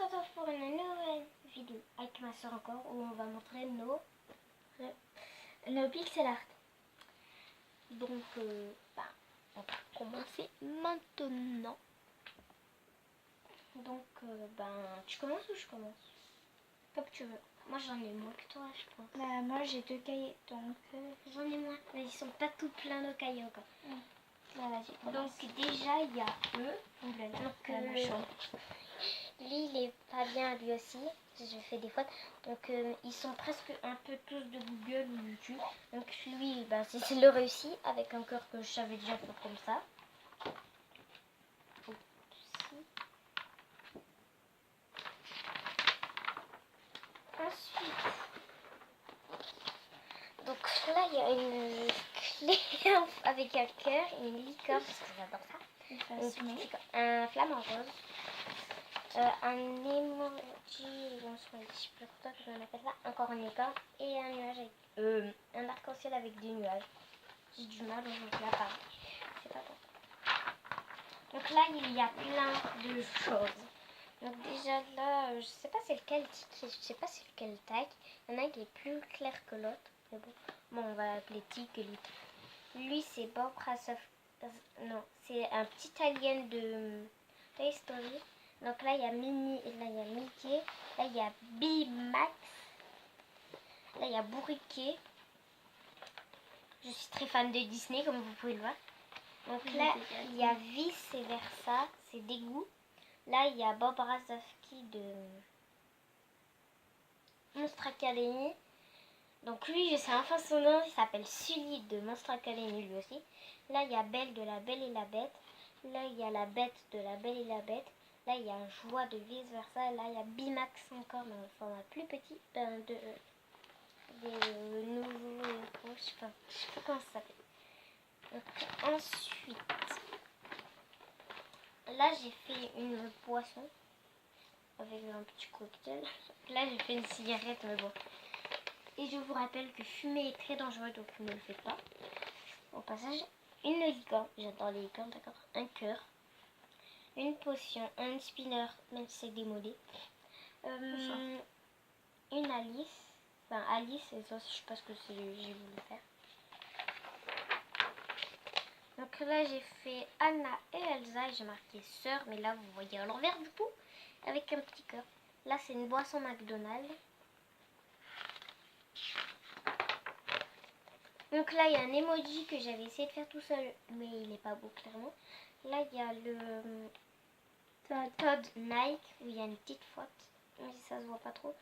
retrouve pour une nouvelle vidéo avec ma soeur encore où on va montrer nos pixel art. Donc on va commencer maintenant. Donc tu commences ou je commence? Comme tu veux. Moi j'en ai moins que toi je pense. Bah, moi j'ai 2 cahiers donc j'en ai moins. Mais ils sont pas tout pleins de cahiers encore. Là, vas-y, donc déjà il y a eux. Donc lui il est pas bien lui aussi. Je fais des fautes. Donc ils sont presque un peu tous de Google ou YouTube. Donc lui c'est le réussi avec un cœur que je savais déjà faire comme ça. Ensuite, donc là il y a une clé avec un cœur, une licorne parce que j'adore ça. Un flamant rose, un emoji, bon, je sais pas quoi on appelle ça, encore une licorne et un nuage avec, un arc-en-ciel avec des nuages. J'ai du mal aujourd'hui là pareil. C'est pas bon. Donc là il y a plein de choses. Donc déjà là, je sais pas c'est lequel tic, je sais pas c'est lequel tac. Il y en a un qui est plus clair que l'autre. Mais bon, on va l'appeler tic et lui c'est Bob Rassoff. Non, c'est un petit alien de Toy Story. Donc là il y a Minnie, et là il y a Mickey, là il y a B-Max, là il y a Bourriquet. Je suis très fan de Disney comme vous pouvez le voir. Donc là il y a Vice et Versa, c'est Dégoût. Là, il y a Bob Razowski de Monstre Academy. Donc lui, je sais enfin son nom, il s'appelle Sully de Monstre Academy lui aussi. Là, il y a Belle de La Belle et la Bête. Là, il y a la Bête de La Belle et la Bête. Là, il y a Joie de Vice Versa. Là, il y a Bimax encore, mais en format plus petit. Des nouveaux... je sais pas comment ça s'appelle. Ensuite... Là, j'ai fait une boisson avec un petit cocktail. Là, j'ai fait une cigarette, mais bon. Et je vous rappelle que fumer est très dangereux, donc ne le faites pas. Au passage, une licorne. J'adore les licornes, d'accord. Un cœur. Une potion. Un spinner, même si c'est démodé. Une Alice. Enfin, Alice, et ça, je sais pas ce que j'ai voulu faire. Donc là, j'ai fait Anna et Elsa. J'ai marqué sœur, mais là, vous voyez à l'envers du coup, avec un petit cœur. Là, c'est une boisson McDonald's. Donc là, il y a un emoji que j'avais essayé de faire tout seul, mais il n'est pas beau, clairement. Là, il y a le Todd Nike, où il y a une petite faute, mais ça se voit pas trop.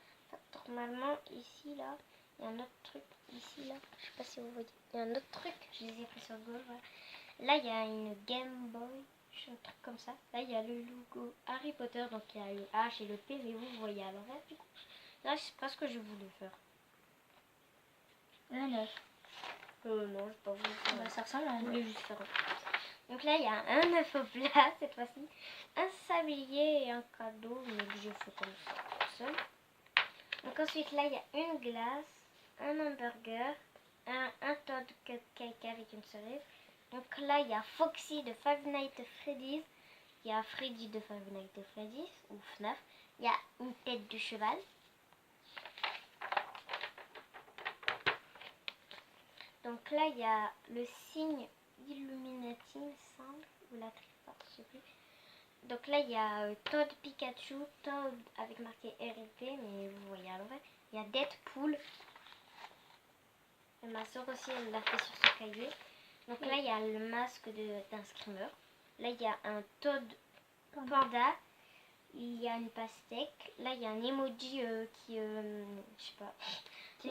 Normalement, ici, là, il y a un autre truc. Ici, là, je sais pas si vous voyez. Il y a un autre truc, je les ai pris sur Google, voilà. Là, il y a une Game Boy, un truc comme ça. Là, il y a le logo Harry Potter, donc il y a le H et le P, mais vous voyez à l'envers, du coup. Là, je sais pas ce que je voulais faire. Un œuf. Non, je pas voulu faire. Ça ressemble à un œuf. Juste faire. Donc là, il y a un œuf au plat, cette fois-ci. Un sablier et un cadeau, mais je fais comme ça, tout seul. Donc ensuite, là, il y a une glace, un hamburger, un Todd Cupcake avec une cerise. Donc là, il y a Foxy de Five Nights at Freddy's. Il y a Freddy de Five Nights at Freddy's, ou FNAF. Il y a une tête de cheval. Donc là, il y a le signe Illuminati, il me semble, ou la Triforce, je sais plus. Donc là, il y a Todd Pikachu, Todd avec marqué RLP, mais vous voyez à l'envers. Il y a Deadpool. Et ma soeur aussi, elle l'a fait sur ce cahier. Donc là, il y a le masque d'un screamer. Là, il y a un Todd Panda. Il y a une pastèque. Là, il y a un emoji qui, je sais pas, qui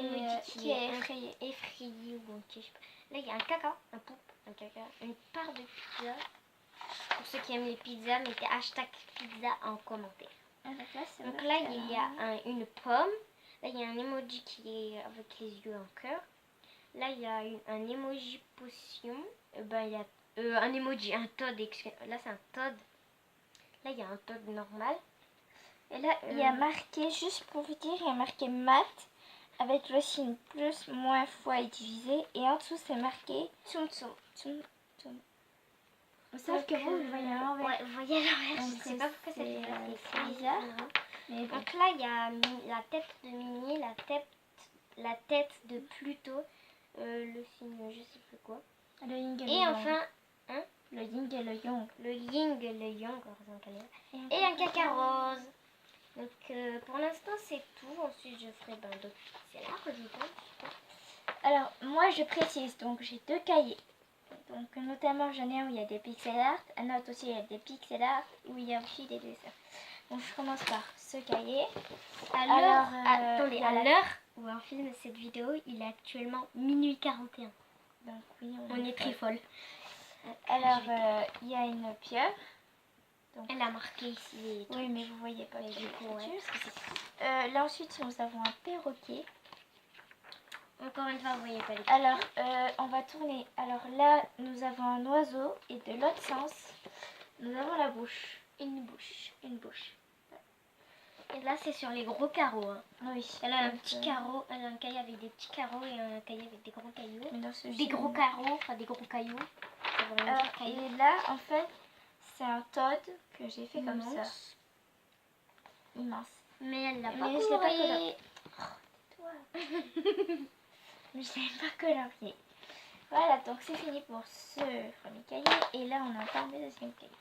est effrayé. Effrayé ou je sais pas. Là, il y a un caca, un poupe, un caca, une part de pizza. Pour ceux qui aiment les pizzas, mettez hashtag pizza en commentaire. Donc là, il y a une pomme. Là, il y a un emoji qui est avec les yeux en cœur. Là, il y a un emoji potion. Il y a un emoji, un Todd. Là, c'est un Todd. Là, il y a un Todd normal. Et là, il y a marqué, juste pour vous dire, il y a marqué maths avec le signe plus, moins, fois et divisé. Et en dessous, c'est marqué Tsum tsum. Tsum tsum. Sauf que vous le voyez à l'envers. Ouais, vous voyez à l'envers. Je sais pas pourquoi ça fait bizarre. Mais bon. Donc là, il y a la tête de Minnie, la tête de Pluto, le signe, je sais plus quoi. Le yin et le Et yang. enfin, Le yin et le yang. le yin, le yang, et un caca rose. Donc pour l'instant, c'est tout. Ensuite, je ferai d'autres pixel art, je pense. Alors, moi, je précise, donc j'ai 2 cahiers. Donc, notamment, j'en ai un où il y a des pixel art, un autre aussi, il y a des pixel art, où il y a aussi des dessins. Donc, je commence par ce cahier. Attendez, il y a à l'heure où on filme cette vidéo, il est actuellement minuit 41. Donc, oui, On est très folle. Alors, il y a une pieuvre. Donc, Elle a marqué ici les trucs. oui, mais vous voyez pas. Mais du coup, ouais. Là, ensuite, nous avons un perroquet. Encore une fois, vous voyez pas les trucs. Alors, on va tourner. Alors là, nous avons un oiseau et de l'autre sens, nous avons la bouche. Une bouche. Une bouche. Et là, c'est sur les gros carreaux. Hein. Oui. Elle a un donc, petit carreau, elle a un cahier avec des petits carreaux et un cahier avec des gros cailloux. mais dans ce Des film- gros carreaux, enfin des gros cailloux. Ça veut rien dire cailloux. Et là, en fait, c'est un Todd que j'ai fait comme ça. Immense. Immense. Mais elle l'a pas Mais je l'ai pas coloré. Toi. Mais je l'ai pas colorié. Voilà, donc c'est fini pour ce premier cahier. Et là, on entame le deuxième cahier.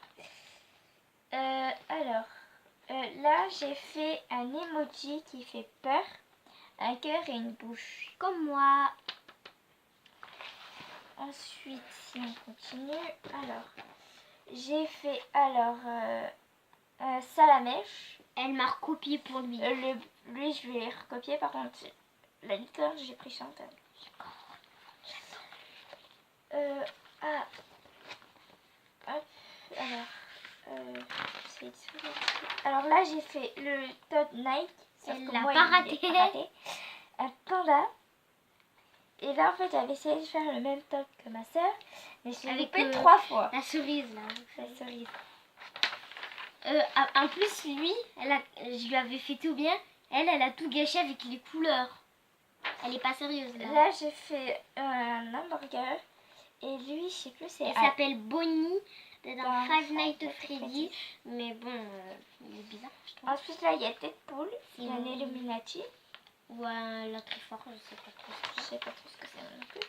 Là, j'ai fait un emoji qui fait peur, un cœur et une bouche. Comme moi. Ensuite, si on continue, alors, j'ai fait Salamèche. Elle m'a recopié pour lui. Lui, je vais recopier. Par contre, la licorne, j'ai pris Chantal. Alors là, j'ai fait le Todd Nike. Sauf Elle que l'a moi, pas il raté. est raté. Un panda. Et là, en fait, j'avais essayé de faire le même top que ma soeur. Mais je l'ai Avec, loupé 3 fois. La cerise là. La cerise. En plus, lui, je lui avais fait tout bien. Elle a tout gâché avec les couleurs. Elle est pas sérieuse là. Là, j'ai fait un hamburger. Et lui, je sais plus, c'est... Elle s'appelle Bonnie dans Dans Five Nights Five at Freddy's. Mais bon, il est bizarre, je trouve. Ensuite, là, il y a Deadpool. Il y a un Sinon- Illuminati. Ou un Trifor, je sais pas trop. Je sais pas trop ce que c'est non plus.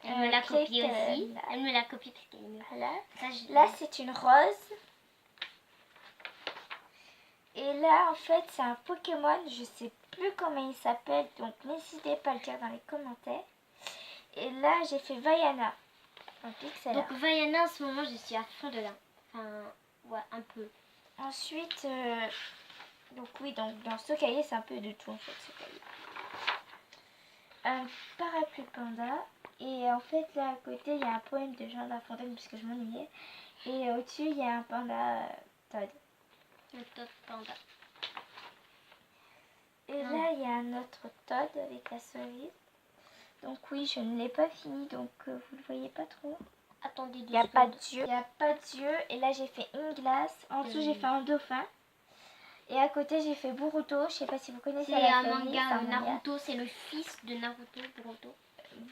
Elle me l'a copié Kate, aussi. Elle me l'a copié parce qu'elle est mieux. Voilà. Ça, Là, c'est une rose. Et là, en fait, c'est un Pokémon. Je sais plus comment il s'appelle. Donc, n'hésitez pas à le dire dans les commentaires. Et là, j'ai fait Vaiana. En pixel art. Donc Vaiana, en ce moment, je suis à fond dedans. Enfin, ouais, un peu. Ensuite, donc oui, donc dans ce cahier, c'est un peu de tout en fait, ce cahier. Un parapluie panda. Et en fait, là à côté, il y a un poème de Jean de La Fontaine puisque je m'ennuyais. Et au-dessus, il y a un panda Todd. Le Todd Panda. Et là, il y a un autre Todd avec la cerise. Donc oui, je ne l'ai pas fini, donc vous ne le voyez pas trop. Attendez, Il n'y a pas d'yeux. Il n'y a pas d'yeux. Et là, j'ai fait une glace. En dessous, j'ai fait un dauphin. Et à côté, j'ai fait Boruto. Je sais pas si vous connaissez C'est la un famille, manga, c'est un manga. Naruto, c'est le fils de Naruto, Boruto.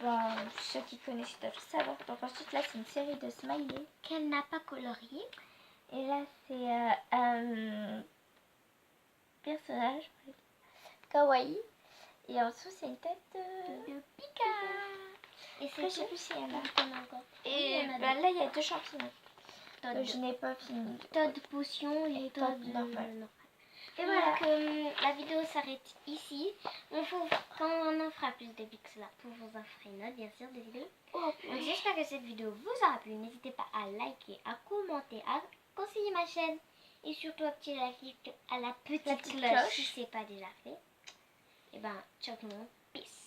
Bon, ceux qui connaissent doivent savoir. Donc ensuite, là, c'est une série de smiley. Qu'elle n'a pas colorié. Et là, c'est un personnage kawaii. Et en dessous, c'est une tête De Pika. Et Après, je sais c'est plus s'il y en a. encore. Et il y en a ben, là, il y a 2 champignons. Todd, Je n'ai pas fini. Todd potion et Todd Todd normal. Et voilà, la vidéo s'arrête ici. Quand on en fera plus de pixels art, on vous en fera une autre, bien sûr, des vidéos. Donc j'espère que cette vidéo vous aura plu. N'hésitez pas à liker, à commenter, à conseiller ma chaîne. Et surtout à petit like à la petite cloche si ce n'est pas déjà fait. Et ben, ciao tout le monde. Peace.